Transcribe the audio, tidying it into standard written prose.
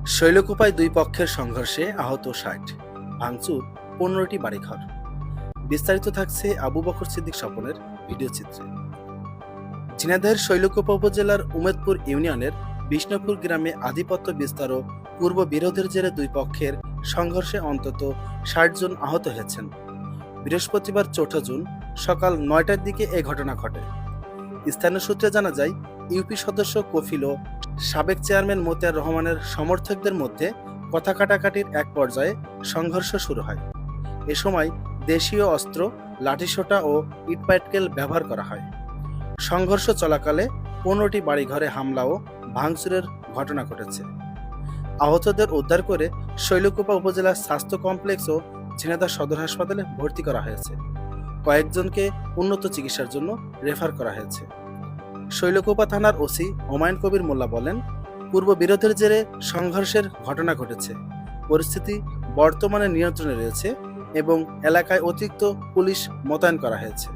শৈলকুপায় দুই পক্ষের সংঘর্ষে আহত ৬০, ভাঙচুর ১৫টি বাড়িঘর। বিস্তারিত থাকছে আবু বকর সিদ্দিক স্বপনের ভিডিও চিত্রে। ঝিনাইদহের শৈলকুপা উপজেলার উমেদপুর ইউনিয়নের বিষ্ণুপুর গ্রামে আধিপত্য বিস্তার ও পূর্ব বিরোধের জেরে দুই পক্ষের সংঘর্ষে অন্তত ৬০ জন আহত হয়েছেন। বৃহস্পতিবার ৪ জুন সকাল ৯টার দিকে এ ঘটনা ঘটে। স্থানীয় সূত্রে জানা যায়, ইউপি সদস্য কফিল ও সাবেক চেয়ারম্যান মতিয়ার রহমানের সমর্থকদের মধ্যে কথা কাটাকাটির এক পর্যায়ে সংঘর্ষ শুরু হয়। এ সময় দেশীয় অস্ত্র, লাঠিসোঁটা ও ইটপাটকেল ব্যবহার করা হয়। সংঘর্ষ চলাকালে ১৫টি বাড়িঘরে হামলা ও ভাঙচুরের ঘটনা ঘটেছে। আহতদের উদ্ধার করে শৈলকুপা উপজেলার স্বাস্থ্য কমপ্লেক্স ও ঝিনাইদহ সদর হাসপাতালে ভর্তি করা হয়েছে। কয়েকজনকে উন্নত চিকিৎসার জন্য রেফার করা হয়েছে। শৈলকুপা থানার ওসি হুমায়ুন কবির মোল্লা বলেন, পূর্ব বিরোধের জেরে সংঘর্ষের ঘটনা ঘটেছে। পরিস্থিতি বর্তমানে নিয়ন্ত্রণে রয়েছে এবং এলাকায় অতিরিক্ত পুলিশ মোতায়েন করা হয়েছে।